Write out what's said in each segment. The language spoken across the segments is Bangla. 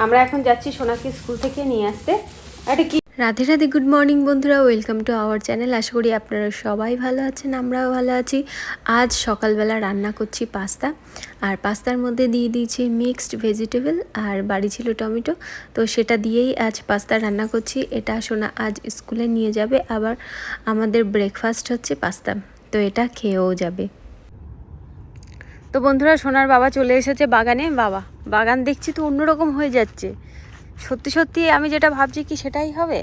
আমরা এখন যাচ্ছি সোনাকে স্কুল থেকে নিয়ে আসতে। একটা কি রাধে রাধে, গুড মর্নিং বন্ধুরা, ওয়েলকাম টু আওয়ার চ্যানেল। আশা করি আপনারা সবাই ভালো আছেন, আমরাও ভালো আছি। আজ সকালবেলা রান্না করছি পাস্তা, আর পাস্তার মধ্যে দিয়ে দিয়েছি মিক্সড ভেজিটেবল, আর বাড়ি ছিল টমেটো, তো সেটা দিয়েই আজ পাস্তা রান্না করছি। এটা সোনা আজ স্কুলে নিয়ে যাবে, আবার আমাদের ব্রেকফাস্ট হচ্ছে পাস্তা, তো এটা খেয়েও যাবে। তো বন্ধুরা, সোনার বাবা চলে এসেছে বাগানে। বাগান দেখছি তো অন্যরকম হয়ে যাচ্ছে। সত্যি সত্যি আমি যেটা ভাবছি কি সেটাই হবে,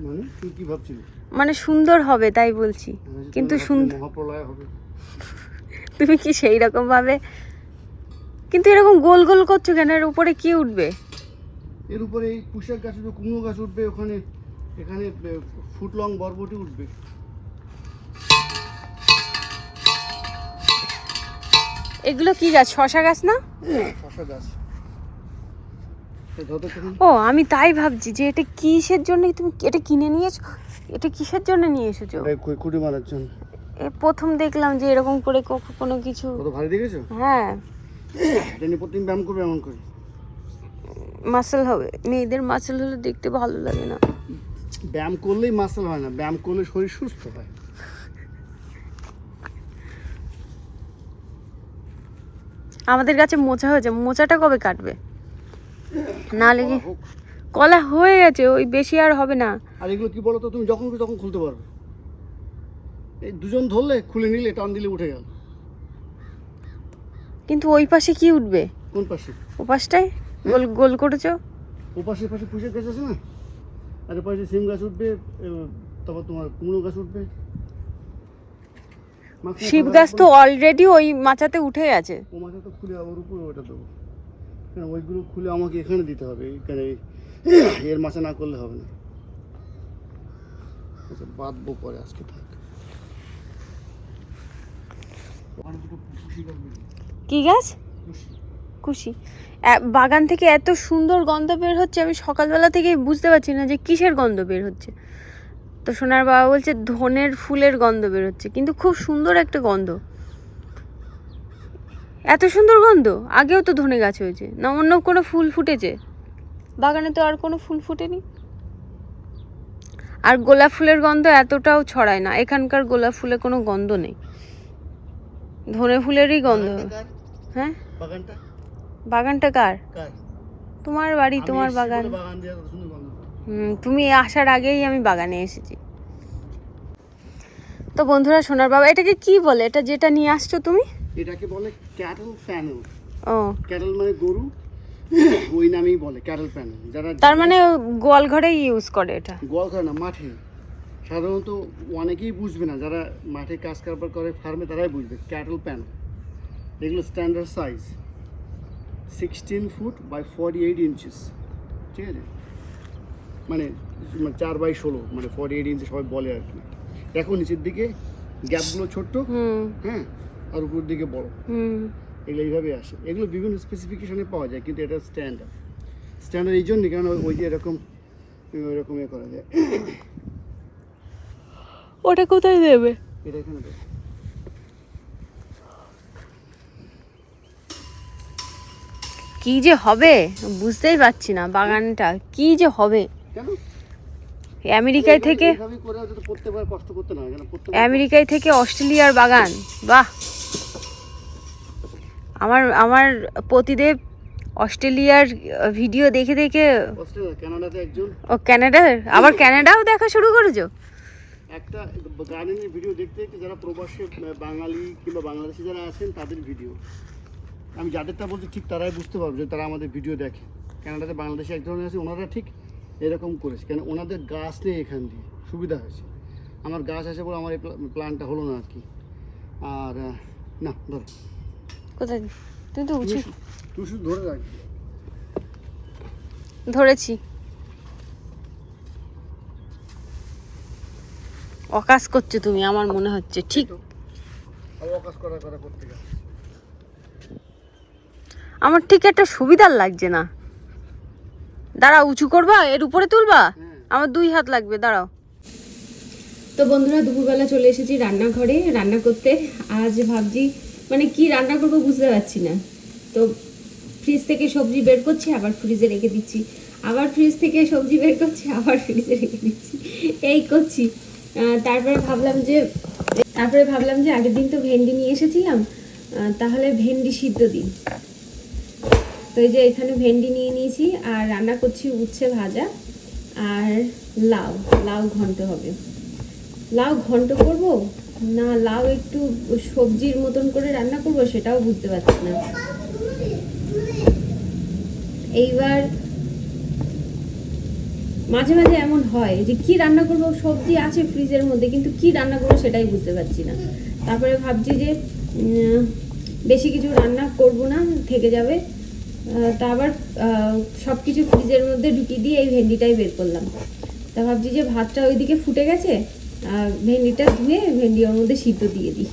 মানে তুই কি ভাবছিস? মানে সুন্দর হবে তাই বলছি, কিন্তু সুন্দর মহাপ্রলয় হবে। তুমি কি সেই রকম ভাবে, কিন্তু এরকম গোল গোল করছো কেন? এর উপরে কি উঠবে? এর উপরে এই পুঁশাক গাছ উঠবে, কুমড়ো গাছ উঠবে, ওখানে এখানে ফুট লং বরবটি উঠবে। এগুলো কি গাছ? শশা গাছ না? শশা গাছ। ও, আমি তাই ভাবছি যে এটা কিসের জন্য তুমি এটা কিনে নিয়েছো, এটা কিসের জন্য নিয়ে এসেছো? কুড়ি মারার জন্য। প্রথম দেখলাম যে এরকম করে কোনো কিছু। কত ভারী দেখেছো? হ্যাঁ, এটা নিয়ে প্রতিদিন ব্যায়াম করবে এমন করে। মাসল হবে, মেয়েদের মাসল হলে দেখতে ভালো লাগে না। ব্যায়াম করলেই মাসল হয় না, ব্যায়াম করলে শরীর সুস্থ হয়। আমাদের কাছে মোচা হয়েছে, মোচাটা কবে কাটবে? না লেগে কলা হয়ে গেছে, ওই বেশি আর হবে না। আর এগুলো কি বলো তো, তুমি যখন তখন খুলতে পারবে। এই দুজন ধরলে খুলে নিলে, টান দিলে উঠে গেল। কিন্তু ওই পাশে কি উঠবে? কোন পাশে? ও পাশটায় গোল গোল করেছো। ও পাশে পাশে পুঁশের গাছ আছে না, আর এ পাশে সিম গাছ উঠবে, তারপর তোমার কুমড়ো গাছ উঠবে। শিব গাছ তো অলরেডি ওই মাচাতে উঠে গেছে। ও মাথা তো খুলে ওর উপরে ওটা দেবো, কেন ওইগুলো খুলে আমাকে এখানে দিতে হবে, এখানে এর মাচা না করলে হবে না। আচ্ছা, বাঁধবো পরে, আজকে থাক। কি গাছ? খুশি। বাগান থেকে এত সুন্দর গন্ধ বের হচ্ছে, আমি সকালবেলা থেকে বুঝতে পারছি না যে কিসের গন্ধ বের হচ্ছে। তো সোনার বাবা বলছে ধনের ফুলের গন্ধ বের হচ্ছে, কিন্তু খুব সুন্দর একটা গন্ধ। এত সুন্দর গন্ধ, আগেও তো ধনে গাছ হয়েছে না, অন্য কোনো ফুল ফুটেছে? বাগানে তো আর কোনো ফুল ফুটেনি। আর গোলাপ ফুলের গন্ধ এতটাও ছড়ায় না, এখানকার গোলাপ ফুলে কোনো গন্ধ নেই, ধনে ফুলেরই গন্ধ। হ্যাঁ, বাগানটা কার? তোমার বাড়ি, তোমার বাগান। তুমি আসার আগেই আমি বাগানে এসেছি। তো বন্ধুরা, সোনার বাবা এটাকে কি বলে, এটা যেটা নিয়ে আসছো তুমি? এটাকে বলে ক্যাটল প্যানেল। ও, ক্যাটল মানে গরু, ওই নামেই বলে ক্যাটল প্যানেল। যারা তার মানে গোয়াল ঘরে ইউজ করে এটা? গোয়াল ঘরে না, মাঠে। সাধারণত অনেকেই বুঝবে না, যারা মাঠে কাজ কারবার করে ফার্মে, তারাই বুঝবে ক্যাটল প্যানেল। এগুলো standard size 16 foot by 48 inches, ঠিক আছে? মানে 4x16, মানে 48 ইঞ্চি সবাই বলে আর কি। দেখো নিচের দিকে গ্যাপগুলো ছোট্ট, হ্যাঁ, আর উপর দিকে বড়, এগুলো এইভাবে আসে। এগুলো বিভিন্ন স্পেসিফিকেশনে পাওয়া যায়, কিন্তু এটা স্ট্যান্ডার্ড এই জন্যই, কারণ ওই যে এরকম করা যায়। ওটা কোথায় দেবে? এটা এখানে দেবে। কি যে হবে বুঝতেই পারছি না, বাগানটা কি যে হবে। কেন আমেরিকায় থেকে, আমেরিকায় থেকে অস্ট্রেলিয়ার বাগান, বাহ। আমার প্রতিদেব অস্ট্রেলিয়ার ভিডিও দেখে দেখে, কানাডাতে একজন, ও ক্যানাডার, আবার ক্যানাডাও দেখা শুরু করেছো? একটা গার্ডেনের ভিডিও দেখতে দেখতে, যারা প্রবাসী বাঙালি কিংবা বাংলাদেশি যারা আছেন তাদের ভিডিও, আমি যাদেরটা বলছি ঠিক তারাই বুঝতে পারবে যে তারা আমাদের ভিডিও দেখে। কানাডাতে বাংলাদেশে এক ধরনের আছে, ওনারা ঠিক এরকম করেছে, কেন ওনাদের গাছ নেই এখান দিয়ে, সুবিধা হয়েছে। আমার গাছ আছে বলে আমার এই প্ল্যানটা হলো না আর কি। আর না, ধর কোথায়? তুমি তো উঁচু, তুই শুধু ধরে রাখবি। ধরেছি। অকাজ করছো তুমি, আমার মনে হচ্ছে। ঠিক, অকাজ করা করতে গেছে। আমার ঠিক একটা সুবিধার লাগছে না। দাঁড়াও, উঁচু করবা, এর উপরে তুলবা, আমার 2 হাত লাগবে, দাঁড়াও। তো বন্ধুরা, দুপুরবেলা চলে এসেছি রান্নাঘরে রান্না করতে। আজ ভাবছি মানে কি রান্না করবো বুঝতে পারছি না। তো ফ্রিজ থেকে সবজি বের করছি আবার ফ্রিজে রেখে দিচ্ছি, আবার ফ্রিজ থেকে সবজি বের করছি আবার ফ্রিজে রেখে দিচ্ছি, এই করছি। তারপরে ভাবলাম যে আগের দিন তো ভেন্ডি নিয়ে এসেছিলাম, তাহলে ভেন্ডি সিদ্ধ দিই। তো এই যে এখানে ভেন্ডি নিয়ে নিয়েছি আর রান্না করছি উচ্ছে ভাজা আর লাউ ঘন্ট হবে। লাউ ঘন্ট করব না লাউ একটু সবজির মতন করে রান্না করব সেটাও বুঝতে পারছি না। এইবার মাঝে মাঝে এমন হয় যে কি রান্না করব, সবজি আছে ফ্রিজের মধ্যে কিন্তু কি রান্না করব সেটাই বুঝতে পারছি না। তারপরে ভাবছি যে বেশি কিছু রান্না করব না, থেকে যাবে। তা আবার সব কিছু ফ্রিজের মধ্যে ঢুকিয়ে দিয়ে এই ভেন্ডিটাই বের করলাম। তা ভাবছি যে ভাতটা ওইদিকে ফুটে গেছে, ভেন্ডিটা ধুয়ে ভেন্ডি ওর মধ্যে সিদ্ধ দিয়ে দিই,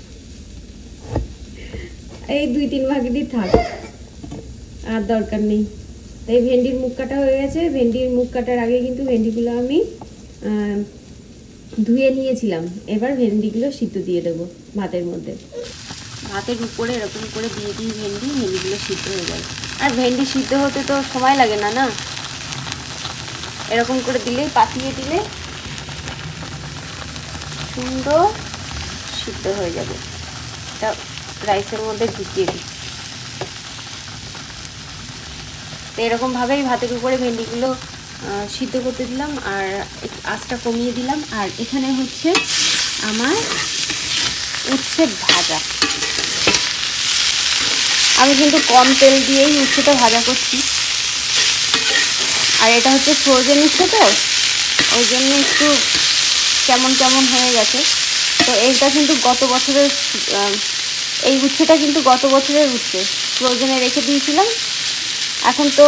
এই 2-3 ভাগেরই থাক, আর দরকার নেই। তাই ভেন্ডির মুখ কাটা হয়ে গেছে। ভেন্ডির মুখ কাটার আগে কিন্তু ভেন্ডিগুলো আমি ধুয়ে নিয়েছিলাম। এবার ভেন্ডিগুলো সিদ্ধ দিয়ে দেবো ভাতের মধ্যে, ভাতের উপরে এরকম করে দিয়ে দিই ভেন্ডিগুলো সিদ্ধ হয়ে যায়। আর ভেন্ডি সিদ্ধ হতে তো সময় লাগে না, এরকম করে দিলেই পাতিয়ে দিলে সুন্দর সিদ্ধ হয়ে যাবে। এটা রাইসের মধ্যে ঢুকিয়ে দিই। তো এরকমভাবেই ভাতের উপরে ভেন্ডিগুলো সিদ্ধ করতে দিলাম আর আঁচটা কমিয়ে দিলাম। আর এখানে হচ্ছে আমার উচ্ছে ভাজা। আমি কিন্তু কম তেল দিয়েই উচ্ছেটা ভাজা করছি। আর এটা হচ্ছে ফ্রোজেন উচ্ছে, তো ওই জন্য একটু কেমন কেমন হয়ে গেছে। তো এইটা কিন্তু গত বছরের, এই উচ্ছেটা কিন্তু গত বছরের উচ্ছে, ফ্রোজেনে রেখে দিয়েছিলাম। এখন তো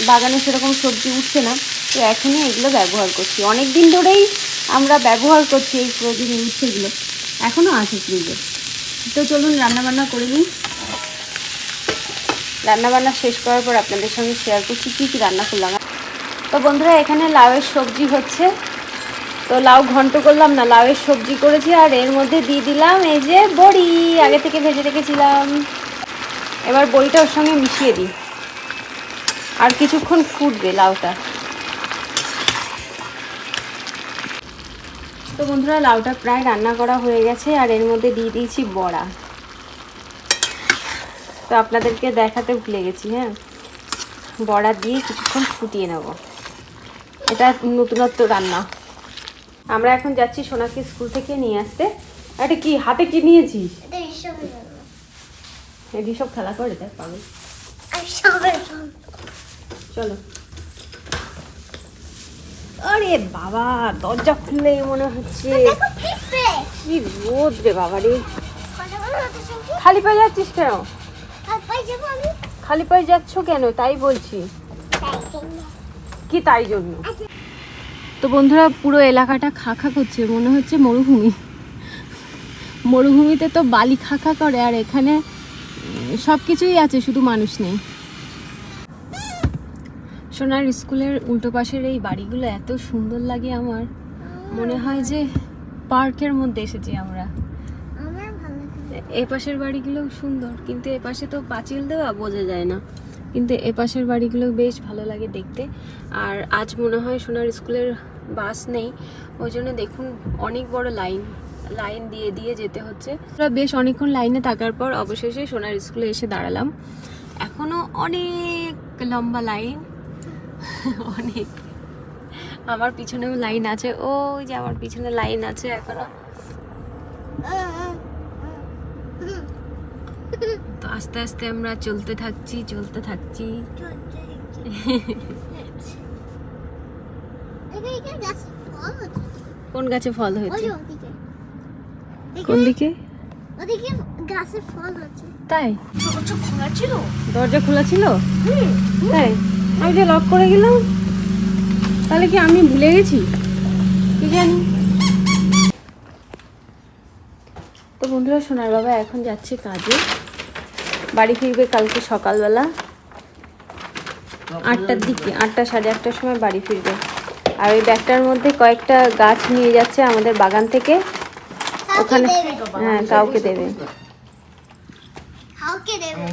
বাগানে সেরকম সবজি উঠছে না, তো এখনই এগুলো ব্যবহার করছি। অনেক দিন ধরেই আমরা ব্যবহার করছি এই ফ্রোজেন উচ্ছেগুলো, এখনও আছে ফ্রিজে। তো চলুন রান্নাবান্না করে নিই। রান্নাবান্না শেষ করার পর আপনাদের সঙ্গে শেয়ার করছি কী কী রান্না করলাম। তো বন্ধুরা এখানে লাউয়ের সবজি হচ্ছে, তো লাউ ঘন্ট করলাম না, লাউয়ের সবজি করেছি। আর এর মধ্যে দিয়ে দিলাম এই যে বড়ি, আগে থেকে ভেজে রেখেছিলাম। এবার বড়িটা ওর সঙ্গে মিশিয়ে দিই, আর কিছুক্ষণ ফুটবে লাউটা। তো বন্ধুরা লাউটা প্রায় রান্না করা হয়ে গেছে, আর এর মধ্যে দিয়ে দিয়েছি বড়া। তো আপনাদেরকে দেখাতে ভুলে গেছি, হ্যাঁ, বড়া দিয়ে কিছুক্ষণ ফুটিয়ে নেব। এটা নতুনত্ব রান্না। আমরা এখন যাচ্ছি সোনাকে স্কুল থেকে নিয়ে আসতে। এটা কি হাতে কি নিয়েছিস? সব খেলা করে দেখ পাগল। চলো। আরে বাবা, দরজা খুললে মনে হচ্ছে কি রোদ রে বাবা রে। খালি পায়ে যাচ্ছিস কেন? খালি পায়ে যাচ্ছ কেন তাই বলছি। কি তাই জন্য? তো বন্ধুরা পুরো এলাকাটা খাখা করছে, মনে হচ্ছে মরুভূমি। মরুভূমিতে তো বালি খাখা করে, আর এখানে সব কিছুই আছে, শুধু মানুষ নেই। সোনার স্কুলের উল্টো পাশের এই বাড়িগুলো এত সুন্দর লাগে আমার, মনে হয় যে পার্কের মধ্যে এসেছি আমরা। এ পাশের বাড়িগুলো সুন্দর, কিন্তু এ পাশে তো পাঁচিল দেওয়া, বোঝা যায় না, কিন্তু এ পাশের বাড়িগুলো বেশ ভালো লাগে দেখতে। আর আজ মনে হয় সোনার স্কুলের বাস নেই, ওই জন্য দেখুন অনেক বড় লাইন দিয়ে দিয়ে যেতে হচ্ছে। বেশ অনেকক্ষণ লাইনে থাকার পর অবশেষে সোনার স্কুলে এসে দাঁড়ালাম। এখনো অনেক লম্বা লাইন, অনেক। আমার পিছনেও লাইন আছে, ওই যে আমার পিছনে লাইন আছে এখনো। তো আস্তে আস্তে আমরা চলতে থাকছি। কোন গাছে ফল হয়েছে? কোন দিকে? ওদিকে গাছে ফল হচ্ছে। তাই? দরজা খোলা ছিল? তাই? আমি যে লক করে গেলাম, তাহলে কি আমি ভুলে গেছি কি জানি। তো বন্ধুরা সোনার বাবা এখন যাচ্ছে কাজে, বাড়ি ফিরবে কালকে সকালবেলা 8টার দিকে, 8টা সাড়ে 8টার সময় বাড়ি ফিরবে। আর ওই ব্যাগটার মধ্যে কয়েকটা গাছ নিয়ে যাচ্ছে আমাদের বাগান থেকে, ওখানে হ্যাঁ কাউকে দেবে। কাউকে দেবে?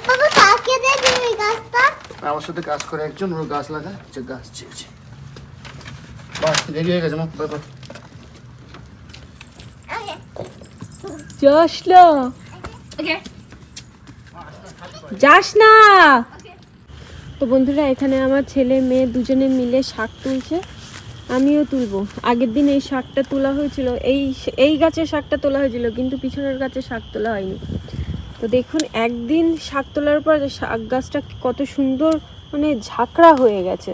বাবা কে দেবে এই গাছটা? আমার সাথে কাজ করে একজন, ওর গাছ লাগা, যে গাছ চেয়েছে। বাস রেডি হয়ে গেছে, মা বাই বাই। যাস না, যাস না। তো বন্ধুরা, এখানে আমার ছেলে মেয়ে দুজনে মিলে শাক তুলছে, আমিও তুলবো। আগের দিন এই শাকটা তোলা হয়েছিল, এই গাছের শাকটা তোলা হয়েছিল, কিন্তু পিছনের গাছে শাক তোলা হয়নি। তো দেখুন, একদিন শাক তোলার পর শাক গাছটা কত সুন্দর মানে ঝাঁকড়া হয়ে গেছে।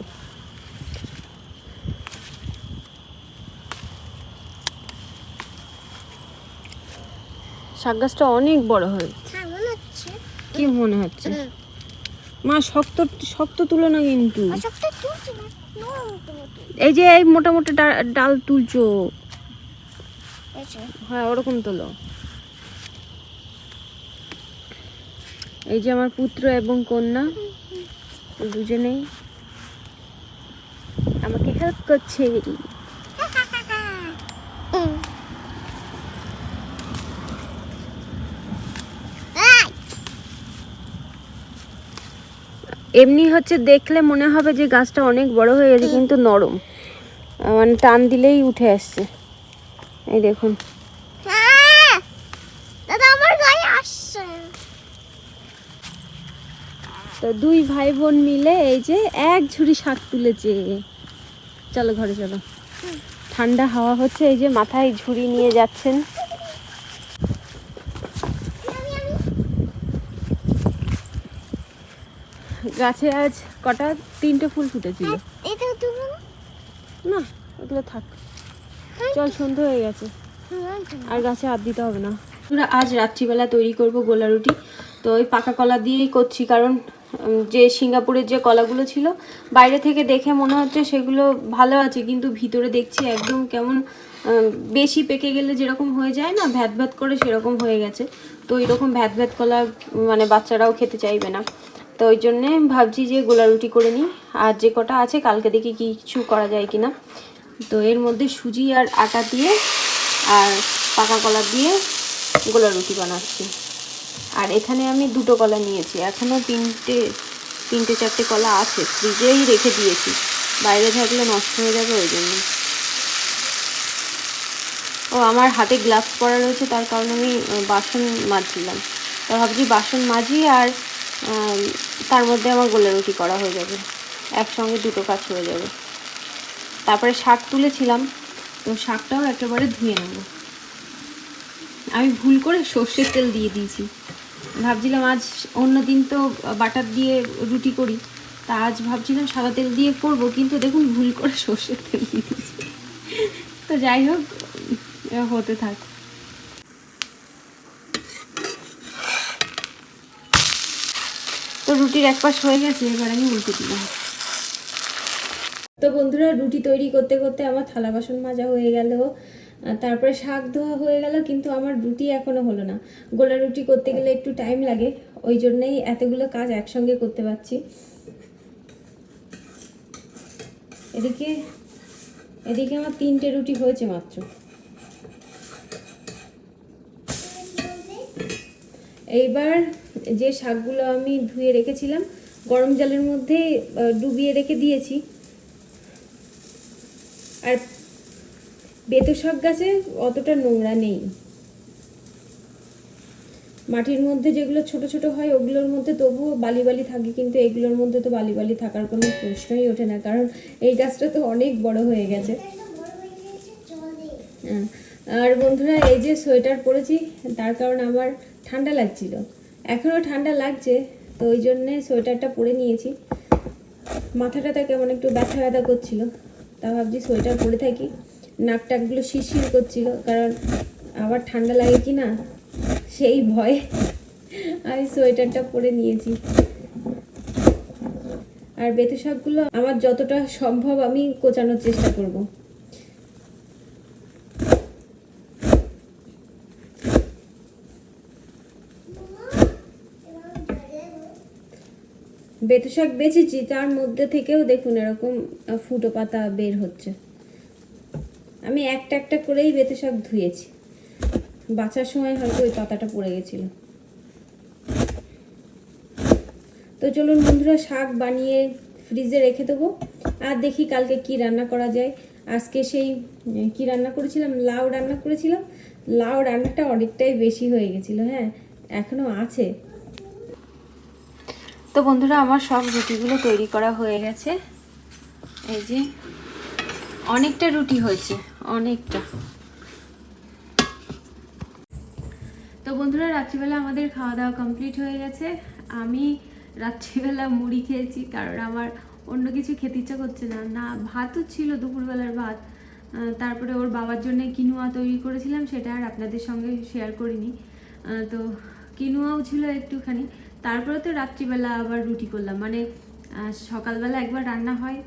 শাক গাছটা অনেক বড় হয়েছে। হ্যাঁ মনে হচ্ছে। কি মনে হচ্ছে? মা শক্ত শক্ত তুলো না কিন্তু। অশোকটা তুলছি না, নরম তুলছি। এই যে এই মোটা মোটা ডাল তুলছো, এসে হ্যাঁ ওরকম তোলো। এই যে আমার পুত্র এবং কন্যা দুজনেই আমাকে হেল্প করছে। এমনি হচ্ছে দেখলে মনে হবে যে গাছটা অনেক বড় হয়ে গেছে, কিন্তু নরম, মানে টান দিলেই উঠে আসছে। এই দেখুন, হ্যাঁ দাদা আমার গায়ে আসছে। তো দুই ভাই বোন মিলে এই যে এক ঝুড়ি শাক তুলেছে। চলো ঘরে চলো, ঠান্ডা হাওয়া হচ্ছে। এই যে মাথায় ঝুড়ি নিয়ে যাচ্ছেন। গাছে আজ কটা, 3টে ফুল ফুটেছিল। এটা তুলো না ওগুলো থাক, চল সন্ধ্যা হয়ে গেছে, আর গাছে হাত দিতে হবে না। আমরা আজ রাত্রিবেলা তৈরি করব গোলা রুটি। তো ওই পাকা কলা দিয়েই করছি, কারণ যে সিঙ্গাপুরের যে কলাগুলো ছিল বাইরে থেকে দেখে মনে হচ্ছে সেগুলো ভালো আছে, কিন্তু ভিতরে দেখছি একদম কেমন বেশি পেকে গেলে যেরকম হয়ে যায় না, ভ্যাত ভ্যাত করে, সেরকম হয়ে গেছে। তো এরকম ভ্যাত ভ্যাত কলা মানে বাচ্চারাও খেতে চাইবে না। তো ওই জন্যে ভাবছি যে গোলা রুটি করে নিই, আর যে কটা আছে কালকে দেখি কিছু করা যায় কিনা। তো এর মধ্যে সুজি আর আটা দিয়ে আর পাকা কলা দিয়ে গোলা রুটি বানাচ্ছি। আর এখানে আমি 2টো কলা নিয়েছি, এখনও 3টে 4টে কলা আছে, ফ্রিজেই রেখে দিয়েছি, বাইরে থাকলে নষ্ট হয়ে যাবে ওই জন্য। ও আমার হাতে গ্লাভস পরা রয়েছে, তার কারণে আমি বাসন মাজছিলাম। তো ভাবছি বাসন মাজি আর তার মধ্যে আমার গোলা রুটি করা হয়ে যাবে, একসঙ্গে 2টো কাজ হয়ে যাবে। তারপরে শাক তুলেছিলাম, তো শাকটাও একেবারে ধুয়ে নেব। আমি ভুল করে সর্ষের তেল দিয়ে দিয়েছি, ভাবছিলাম আজ অন্য দিন তো বাটার দিয়ে রুটি করি, তা আজ ভাবছিলাম সাদা তেল দিয়ে করব, কিন্তু দেখুন ভুল করে সর্ষের তেল দিয়ে দিয়েছি। তো যাই হোক, হতে থাক। তো রুটির এক পাশ হয়ে গেছে, এবার আমি উল্টে দিলাম। তো বন্ধুরা, রুটি তৈরি করতে করতে আমার থালা বাসন মাজা হয়ে গেল, তারপরে শাক ধোয়া হয়ে গেল, কিন্তু আমার রুটি এখনো হলো না। গোলা রুটি করতে গেলে একটু টাইম লাগে, ওই জন্যই এতগুলো কাজ একসঙ্গে করতে পারছি। এদিকে আমার 3টে রুটি হয়েছে মাত্র। এইবার যে শাকগুলো আমি ধুয়ে রেখেছিলাম গরম জলের মধ্যে ডুবিয়ে রেখে দিয়েছি। আর বেতো শাক গাছে অতটা নোংরা নেই, মাটির মধ্যে যেগুলো ছোট ছোট হয় ওগুলোর মধ্যে তবুও বালি বালি থাকে, কিন্তু এগুলোর মধ্যে তো বালি বালি থাকার কোনো প্রশ্নই ওঠে না, কারণ এই গাছটা তো অনেক বড় হয়ে গেছে। আর বন্ধুরা, এই যে সোয়েটার পরেছি, তার কারণ আমার ঠান্ডা লাগছিল, এখনও ঠান্ডা লাগছে, তো ওই জন্যে সোয়েটারটা পরে নিয়েছি। মাথাটা কেমন একটু ব্যথা ব্যথা করছিল, তা ভাবছি সোয়েটার পরে থাকি। নাক টাকগুলো শিরশির করছিল, কারণ আবার ঠান্ডা লাগে কি না সেই ভয়ে আমি সোয়েটারটা পরে নিয়েছি। আর বেতো শাকগুলো আমার যতটা সম্ভব আমি কোচানোর চেষ্টা করব। বেতো শাক বেচেছি, তার মধ্যে থেকেও দেখুন এরকম ফুটো পাতা বের হচ্ছে। আমি একটা একটা করেই বেতো শাক ধুয়েছি, বাছার সময় হয়তো ওই পাতাটা পড়ে গেছিল। তো চলুন বন্ধুরা, শাক বানিয়ে ফ্রিজে রেখে দেবো, আর দেখি কালকে কি রান্না করা যায়। আজকে সেই কি রান্না করেছিলাম, লাউ রান্না করেছিলাম। লাউ রান্নাটা অনেকটাই বেশি হয়ে গেছিলো, হ্যাঁ এখনও আছে। তো বন্ধুরা, আমার সব রুটিগুলো তৈরি করা হয়ে গেছে। এই যে অনেকটা রুটি হয়েছে, অনেকটা। তো বন্ধুরা, রাত্রিবেলা আমাদের খাওয়া দাওয়া কমপ্লিট হয়ে গেছে। আমি রাত্রিবেলা মুড়ি খেয়েছি, কারণ আমার অন্য কিছু খেতে ইচ্ছা করছে না। না ভাতও ছিল, দুপুরবেলার ভাত। তারপরে ওর বাবার জন্য কিনুয়া তৈরি করেছিলাম, সেটা আর আপনাদের সঙ্গে শেয়ার করিনি। তো কিনুয়াও ছিল একটুখানি। তারপরে তো রাত্রিবেলা আবার রুটি করলাম, মানে সকালবেলা একবার রান্না হয়,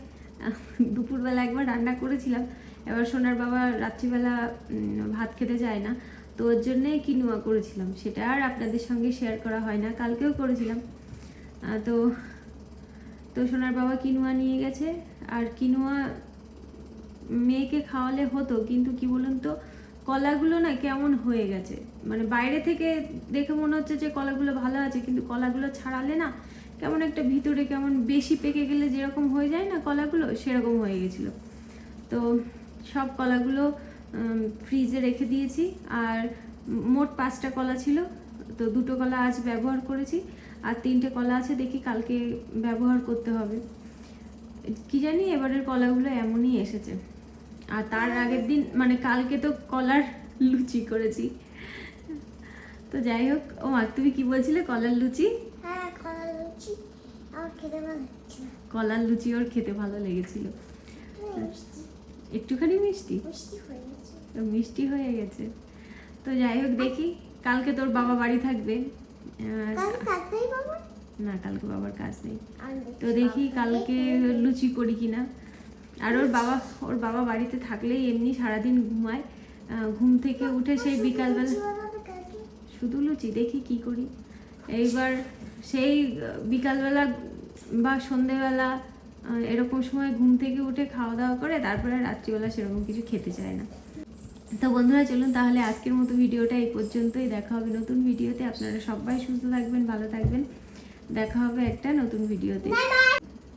দুপুরবেলা একবার রান্না করেছিলাম। এবার সোনার বাবা রাত্রিবেলা ভাত খেতে যায় না, তো ওর জন্যে কিনুয়া করেছিলাম, সেটা আর আপনাদের সঙ্গে শেয়ার করা হয় না। কালকেও করেছিলাম। তো তো সোনার বাবা কিনুয়া নিয়ে গেছে। আর কিনুয়া মেয়েকে খাওয়ালে হতো, কিন্তু কি বলুন তো, কলাগুলো না কেমন হয়ে গেছে। মানে বাইরে থেকে দেখে মনে হচ্ছে যে কলাগুলো ভালো আছে, কিন্তু কলাগুলো ছাড়ালে না কেমন একটা ভিতরে কেমন বেশি পেকে গেলে যেরকম হয়ে যায় না কলাগুলো, সেরকম হয়ে গেছিলো। তো সব কলাগুলো ফ্রিজে রেখে দিয়েছি। আর মোট 5টা কলা ছিল, তো 2টো কলা আজ ব্যবহার করেছি, আর 3টে কলা আছে, দেখি কালকে ব্যবহার করতে হবে। কি জানি এবারের কলাগুলো এমনই এসেছে। আর তার আগের দিন মানে কালকে তো কলার লুচি করেছি। তো যাই হোক, ও মা তুমি কি বলছিলে, কলার লুচি? হ্যাঁ, কলার লুচি আমার খেতে ভালো লাগছে। কলার লুচি ওর খেতে ভালো লেগেছিল। একটুখানি মিষ্টি মিষ্টি হয়ে গেছে। মিষ্টি হয়ে গেছে। তো যাই হোক, দেখি কালকে তোর বাবা বাড়ি থাকবে। কালকে থাকতেই বাবা? না, কালকে বাবার কাজ নেই। আমি তো দেখি কালকে লুচি করি কিনা। আর ওর বাবা বাড়িতে থাকলেই এমনি সারাদিন ঘুমায়। ঘুম থেকে উঠে সেই বিকালবেলা শুধু লুচি, দেখি কি করি এইবার। সেই বিকালবেলা বা সন্ধেবেলা এরকম সময় ঘুম থেকে উঠে খাওয়া দাওয়া করে তারপরে রাত্রিবেলা সেরকম কিছু খেতে চায় না। তো বন্ধুরা, চলুন তাহলে আজকের মতো ভিডিওটা এই পর্যন্তই। দেখা হবে নতুন ভিডিওতে। আপনারা সবাই সুস্থ থাকবেন, ভালো থাকবেন। দেখা হবে একটা নতুন ভিডিওতে।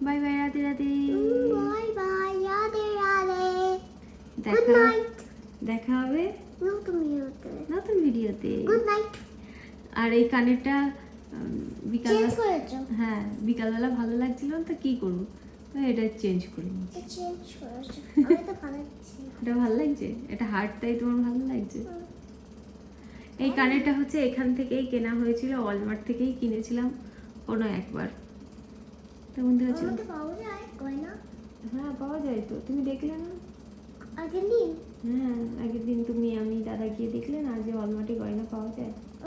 বাই বাই, রাতে রাতে। Bye bye, Radhe Radhe. দেখা হবে নতুন ভিডিওতে। Good night. আর এই কানেরটা বিকালবেলা, চেঞ্জ করেছো? হ্যাঁ বিকালবেলা ভালো লাগছিল, তো কি করবো, এটা চেঞ্জ করে নিচ্ছি। চেঞ্জ করেছো, আমার তো ভালো লাগছে। এটা ভালো লাগছে, এটা হার্টটাই তোমার ভালো লাগছে। এই কানেরটা হচ্ছে এখান থেকেই কেনা হয়েছিল, ওয়ালমার্ট থেকেই কিনেছিলাম কোনো একবার। তো বন্ধুরা, চলো। আমাকে পাওয়া যায় গয়না? হ্যাঁ পাওয়া যায় তো, তুমি দেখলে না? আগের দিন? হ্যাঁ আগের দিন তুমি আমি দাদা গিয়ে দেখলেন, আর যে ওয়ালমার্টে গয়না পাওয়া যায়।